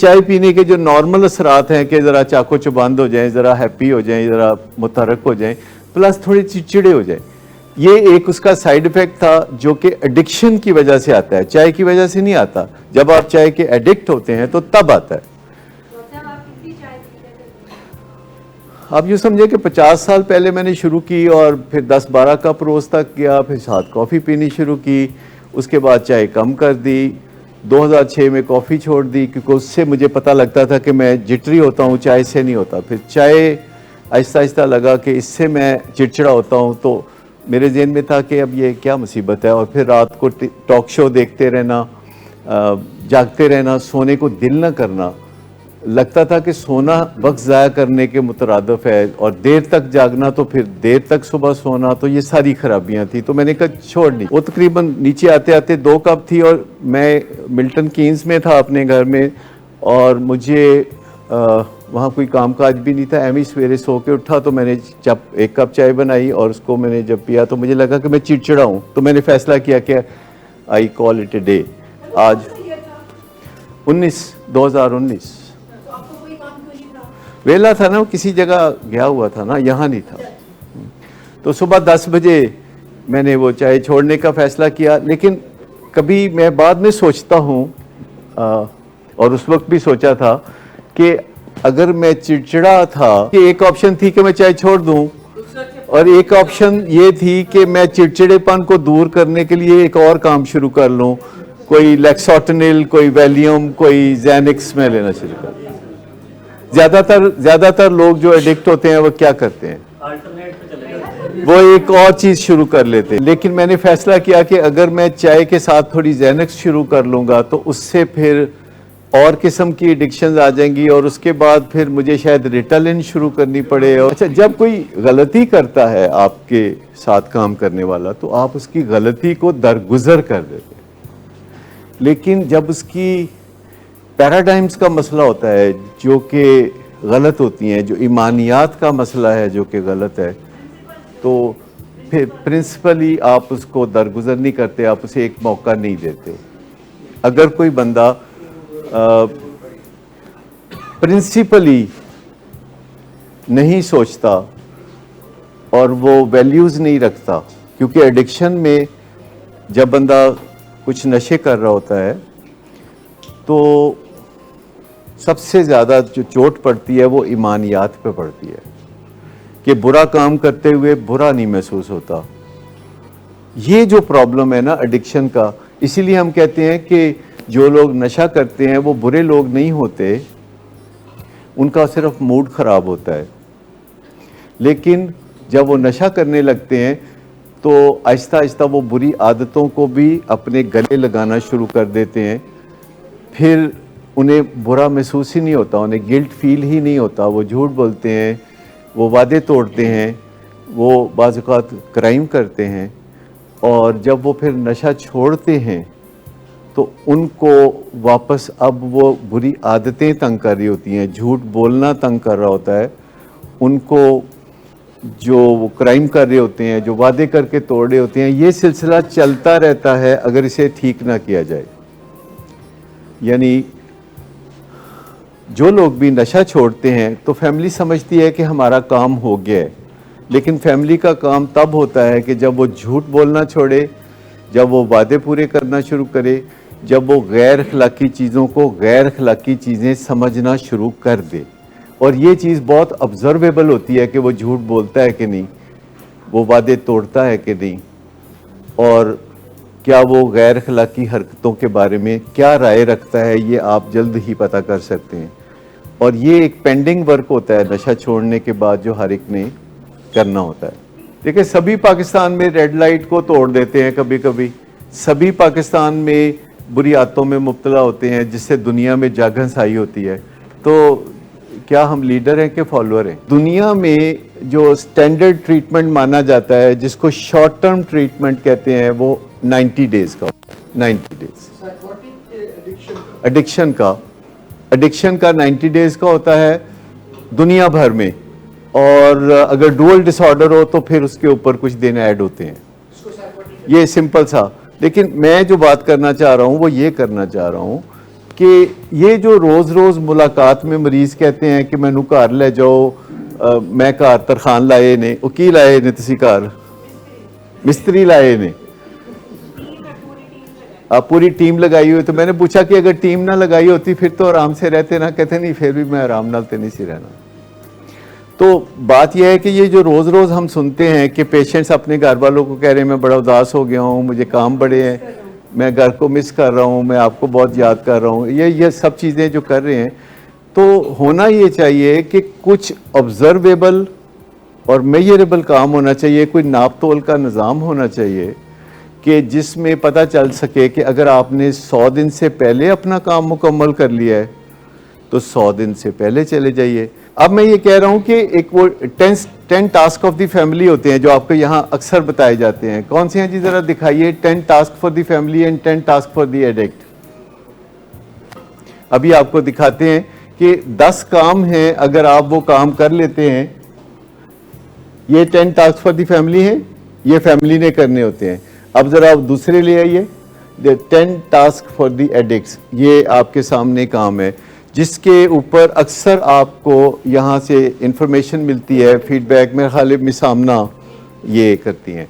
چائے پینے کے جو نارمل اثرات ہیں کہ ذرا چاقو چبند ہو جائیں، ذرا ہیپی ہو جائیں، ذرا متحرک ہو جائیں، پلس تھوڑے چڑچڑے ہو جائیں، یہ ایک اس کا سائیڈ ایفیکٹ تھا جو کہ ایڈکشن کی وجہ سے آتا ہے، چائے کی وجہ سے نہیں آتا. جب آپ چائے کے ایڈکٹ ہوتے ہیں تو تب آتا ہے. آپ یوں سمجھے کہ 50 سال پہلے میں نے شروع کی اور پھر 10-12 کپ روز تک گیا، پھر ساتھ کافی پینی شروع کی، اس کے بعد چائے کم کر دی. 2006 میں کافی چھوڑ دی کیونکہ اس سے مجھے پتہ لگتا تھا کہ میں جٹری ہوتا ہوں، چائے سے نہیں ہوتا. پھر چائے آہستہ آہستہ لگا کہ اس سے میں چڑچڑا ہوتا ہوں، تو میرے ذہن میں تھا کہ اب یہ کیا مصیبت ہے. اور پھر رات کو ٹاک شو دیکھتے رہنا، جاگتے رہنا، سونے کو دل نہ کرنا، لگتا تھا کہ سونا وقت ضائع کرنے کے مترادف ہے اور دیر تک جاگنا تو پھر دیر تک صبح سونا، تو یہ ساری خرابیاں تھیں. تو میں نے کہا چھوڑ نہیں. وہ تقریباً نیچے آتے آتے 2 کپ تھی اور میں ملٹن کینز میں تھا اپنے گھر میں، اور مجھے وہاں کوئی کام کاج بھی نہیں تھا. ایویں سویرے سو کے اٹھا تو میں نے جب 1 کپ چائے بنائی اور اس کو میں نے جب پیا تو مجھے لگا کہ میں چڑچڑا ہوں. تو میں نے فیصلہ کیا کہ آئی کال اٹ اے ڈے. آج 2019 ویلا تھا نا، کسی جگہ گیا ہوا تھا نا، یہاں نہیں تھا. تو صبح 10 بجے میں نے وہ چائے چھوڑنے کا فیصلہ کیا. لیکن کبھی میں بعد میں سوچتا ہوں اور اس وقت بھی سوچا تھا کہ اگر میں چڑچڑا تھا کہ ایک آپشن تھی کہ میں چائے چھوڑ دوں، اور ایک آپشن یہ تھی کہ میں چڑچڑے پن کو دور کرنے کے لیے ایک اور کام شروع کر لوں، کوئی لیکسوٹنل، کوئی ویلیوم، کوئی زینکس میں لینا شروع کر دوں. زیادہ تر لوگ جو ایڈکٹ ہوتے ہیں وہ کیا کرتے ہیں، وہ ایک اور چیز شروع کر لیتے ہیں. لیکن میں نے فیصلہ کیا کہ اگر میں چائے کے ساتھ تھوڑی زینکس شروع کر لوں گا تو اس سے پھر اور قسم کی ایڈکشنز آ جائیں گی، اور اس کے بعد پھر مجھے شاید ریٹلن شروع کرنی پڑے. اچھا، جب کوئی غلطی کرتا ہے آپ کے ساتھ کام کرنے والا تو آپ اس کی غلطی کو درگزر کر دیتے ہیں. لیکن جب اس کی پیراڈائمز کا مسئلہ ہوتا ہے جو کہ غلط ہوتی ہیں، جو ایمانیات کا مسئلہ ہے جو کہ غلط ہے، تو پھر پرنسپلی آپ اس کو درگزر نہیں کرتے، آپ اسے ایک موقع نہیں دیتے. اگر کوئی بندہ پرنسپلی نہیں سوچتا اور وہ ویلیوز نہیں رکھتا، کیونکہ ایڈکشن میں جب بندہ کچھ نشے کر رہا ہوتا ہے تو سب سے زیادہ جو چوٹ پڑتی ہے وہ ایمانیات پہ پڑتی ہے کہ برا کام کرتے ہوئے برا نہیں محسوس ہوتا. یہ جو پرابلم ہے نا ایڈکشن کا، اسی لیے ہم کہتے ہیں کہ جو لوگ نشہ کرتے ہیں وہ برے لوگ نہیں ہوتے، ان کا صرف موڈ خراب ہوتا ہے. لیکن جب وہ نشہ کرنے لگتے ہیں تو آہستہ آہستہ وہ بری عادتوں کو بھی اپنے گلے لگانا شروع کر دیتے ہیں. پھر انہیں برا محسوس ہی نہیں ہوتا، انہیں گلٹ فیل ہی نہیں ہوتا. وہ جھوٹ بولتے ہیں، وہ وعدے توڑتے ہیں، وہ بعض اوقات کرائم کرتے ہیں. اور جب وہ پھر نشہ چھوڑتے ہیں تو ان کو واپس اب وہ بری عادتیں تنگ کر رہی ہوتی ہیں، جھوٹ بولنا تنگ کر رہا ہوتا ہے ان کو، جو وہ کرائم کر رہے ہوتے ہیں، جو وعدے کر کے توڑ رہے ہوتے ہیں. یہ سلسلہ چلتا رہتا ہے اگر اسے ٹھیک نہ کیا جائے. یعنی جو لوگ بھی نشہ چھوڑتے ہیں تو فیملی سمجھتی ہے کہ ہمارا کام ہو گیا ہے، لیکن فیملی کا کام تب ہوتا ہے کہ جب وہ جھوٹ بولنا چھوڑے، جب وہ وعدے پورے کرنا شروع کرے، جب وہ غیر اخلاقی چیزوں کو غیر اخلاقی چیزیں سمجھنا شروع کر دے. اور یہ چیز بہت آبزرویبل ہوتی ہے کہ وہ جھوٹ بولتا ہے کہ نہیں، وہ وعدے توڑتا ہے کہ نہیں، اور کیا وہ غیر اخلاقی حرکتوں کے بارے میں کیا رائے رکھتا ہے، یہ آپ جلد ہی پتہ کر سکتے ہیں. اور یہ ایک پینڈنگ ورک ہوتا ہے نشہ چھوڑنے کے بعد جو ہر ایک نے کرنا ہوتا ہے. دیکھیں، سبھی پاکستان میں ریڈ لائٹ کو توڑ دیتے ہیں کبھی کبھی، سبھی پاکستان میں بری عادتوں میں مبتلا ہوتے ہیں جس سے دنیا میں جگ ہنسائی ہوتی ہے. تو کیا ہم لیڈر ہیں کہ فالوور ہیں؟ دنیا میں جو سٹینڈرڈ ٹریٹمنٹ مانا جاتا ہے جس کو شارٹ ٹرم ٹریٹمنٹ کہتے ہیں وہ 90 ڈیز کا، 90 ڈیز ایڈکشن کا 90 ڈیز کا ہوتا ہے دنیا بھر میں. اور اگر ڈوئل ڈس آرڈر ہو تو پھر اس کے اوپر کچھ دن ایڈ ہوتے ہیں. یہ سمپل سا. لیکن میں جو بات کرنا چاہ رہا ہوں وہ یہ کرنا چاہ رہا ہوں کہ یہ جو روز روز ملاقات میں مریض کہتے ہیں کہ مینو گھر لے جاؤ, میں گھر ترخان لائے نے, وکیل لائے نے, تسی گھر مستری لائے نے, آپ پوری ٹیم لگائی ہوئی. تو میں نے پوچھا کہ اگر ٹیم نہ لگائی ہوتی پھر تو آرام سے رہتے نا. کہتے نہیں, پھر بھی میں آرام نال تے نہیں سی رہنا. تو بات یہ ہے کہ یہ جو روز روز ہم سنتے ہیں کہ پیشنٹس اپنے گھر والوں کو کہہ رہے ہیں میں بڑا اداس ہو گیا ہوں, مجھے کام بڑے ہیں, میں گھر کو مس کر رہا ہوں, میں آپ کو بہت یاد کر رہا ہوں, یہ سب چیزیں جو کر رہے ہیں, تو ہونا یہ چاہیے کہ کچھ آبزرویبل اور میجریبل کام ہونا چاہیے, کوئی ناپ تول کا نظام ہونا چاہیے کہ جس میں پتہ چل سکے کہ اگر آپ نے 100 دن سے پہلے اپنا کام مکمل کر لیا ہے تو 100 دن سے پہلے چلے جائیے. اب میں یہ کہہ رہا ہوں کہ ایک وہ 10 ٹاسک آف دی فیملی ہوتے ہیں جو آپ کو یہاں اکثر بتائے جاتے ہیں. کون سے ہیں جی, ذرا دکھائیے. 10 task for the family and 10 task for the addict. ابھی آپ کو دکھاتے ہیں کہ 10 کام ہیں, اگر آپ وہ کام کر لیتے ہیں, یہ 10 ٹاسک فار دی فیملی ہیں, یہ فیملی نے کرنے ہوتے ہیں. اب ذرا آپ دوسرے لے آئیے, 10 ٹاسک فار دی ایڈکٹس, یہ آپ کے سامنے کام ہے جس کے اوپر اکثر آپ کو یہاں سے انفارمیشن ملتی ہے, فیڈ بیک میں غالب مسامنا یہ کرتی ہیں.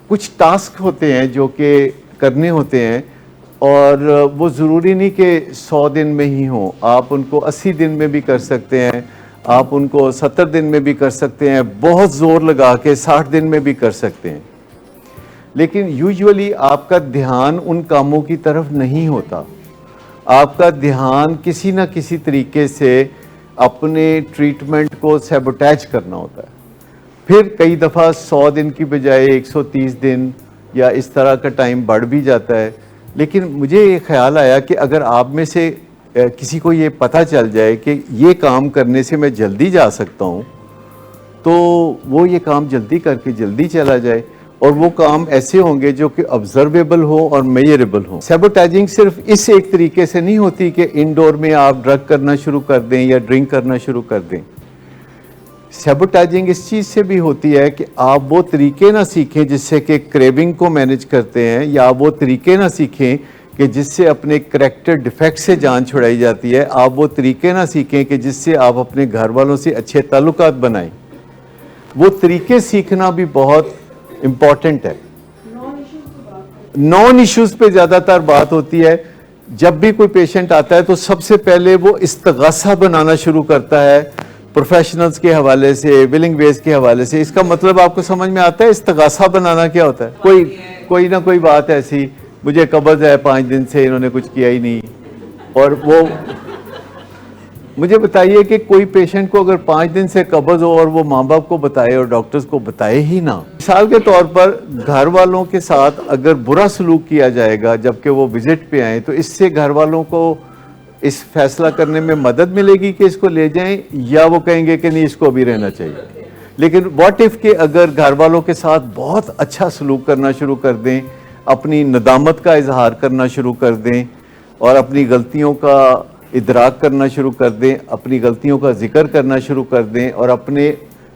کچھ ٹاسک ہوتے ہیں جو کہ کرنے ہوتے ہیں اور وہ ضروری نہیں کہ 100 دن میں ہی ہوں, آپ ان کو 80 دن میں بھی کر سکتے ہیں, آپ ان کو 70 دن میں بھی کر سکتے ہیں, بہت زور لگا کے 60 دن میں بھی کر سکتے ہیں. لیکن یوزولی آپ کا دھیان ان کاموں کی طرف نہیں ہوتا, آپ کا دھیان کسی نہ کسی طریقے سے اپنے ٹریٹمنٹ کو سیبوٹیج کرنا ہوتا ہے. پھر کئی دفعہ 100 دن کی بجائے 130 دن یا اس طرح کا ٹائم بڑھ بھی جاتا ہے. لیکن مجھے یہ خیال آیا کہ اگر آپ میں سے کسی کو یہ پتہ چل جائے کہ یہ کام کرنے سے میں جلدی جا سکتا ہوں تو وہ یہ کام جلدی کر کے جلدی چلا جائے, اور وہ کام ایسے ہوں گے جو کہ آبزرویبل ہو اور میجریبل ہو. سیبوٹیجنگ صرف اس ایک طریقے سے نہیں ہوتی کہ انڈور میں آپ ڈرگ کرنا شروع کر دیں یا ڈرنک کرنا شروع کر دیں. سیبوٹیجنگ اس چیز سے بھی ہوتی ہے کہ آپ وہ طریقے نہ سیکھیں جس سے کہ کریونگ کو مینج کرتے ہیں, یا وہ طریقے نہ سیکھیں کہ جس سے اپنے کریکٹر ڈیفیکٹ سے جان چھڑائی جاتی ہے, آپ وہ طریقے نہ سیکھیں کہ جس سے آپ اپنے گھر والوں سے اچھے تعلقات بنائیں. وہ طریقے سیکھنا بھی بہت امپورٹنٹ ہے. نان ایشوز پہ زیادہ تر بات ہوتی ہے. جب بھی کوئی پیشنٹ آتا ہے تو سب سے پہلے وہ استغاثہ بنانا شروع کرتا ہے پروفیشنلز کے حوالے سے, ولنگ ویز کے حوالے سے. اس کا مطلب آپ کو سمجھ میں آتا ہے استغاثہ بنانا کیا ہوتا ہے؟ کوئی نہ کوئی بات ایسی, مجھے قبض ہے 5 دن سے, انہوں نے کچھ کیا ہی نہیں, اور وہ مجھے بتائیے کہ کوئی پیشنٹ کو اگر 5 دن سے قبض ہو اور وہ ماں باپ کو بتائے اور ڈاکٹرز کو بتائے ہی نہ. مثال کے طور پر گھر والوں کے ساتھ اگر برا سلوک کیا جائے گا جبکہ وہ وزٹ پہ آئیں, تو اس سے گھر والوں کو اس فیصلہ کرنے میں مدد ملے گی کہ اس کو لے جائیں, یا وہ کہیں گے کہ نہیں اس کو بھی رہنا چاہیے. لیکن واٹ اف کہ اگر گھر والوں کے ساتھ بہت اچھا سلوک کرنا شروع کر دیں, اپنی ندامت کا اظہار کرنا شروع کر دیں, اور اپنی غلطیوں کا ادراک کرنا شروع کر دیں, اپنی غلطیوں کا ذکر کرنا شروع کر دیں, اور اپنے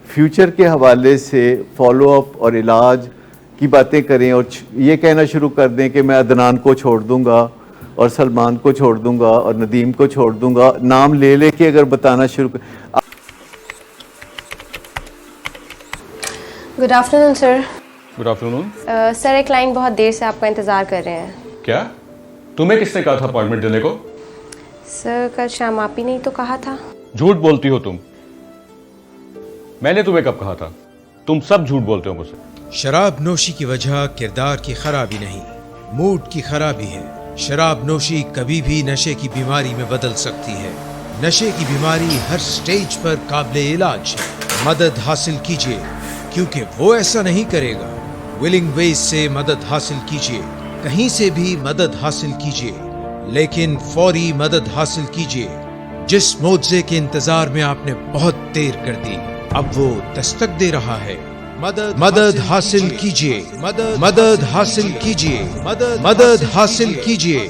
فیوچر کے حوالے سے فالو اپ اور علاج کی باتیں کریں, اور یہ کہنا شروع کر دیں کہ میں عدنان کو چھوڑ دوں گا اور سلمان کو چھوڑ دوں گا اور ندیم کو چھوڑ دوں گا, نام لے لے کے اگر بتانا شروع کر. Good afternoon sir. Good afternoon. Sir ایک کلائنٹ بہت دیر سے آپ کا انتظار کر رہے ہیں. کیا تمہیں کس نے کہا تھا اپائنٹمنٹ دینے کو؟ سر کل شام آپ ہی نہیں تو کہا تھا. جھوٹ بولتی ہو تم. میں نے تمہیں کب کہا تھا؟ تم سب جھوٹ بولتے ہو مجھ سے. شراب نوشی کی وجہ کردار کی خرابی نہیں, موڈ کی خرابی ہے. شراب نوشی کبھی بھی نشے کی بیماری میں بدل سکتی ہے. نشے کی بیماری ہر سٹیج پر قابل علاج ہے. مدد حاصل کیجیے کیونکہ وہ ایسا نہیں کرے گا. ولنگ ویز سے مدد حاصل کیجیے, کہیں سے بھی مدد حاصل کیجیے, لیکن فوری مدد حاصل کیجیے. جس معجزے کے انتظار میں آپ نے بہت دیر کر دی, اب وہ دستک دے رہا ہے. مدد حاصل کیجیے, مدد حاصل کیجیے, مدد حاصل کیجیے.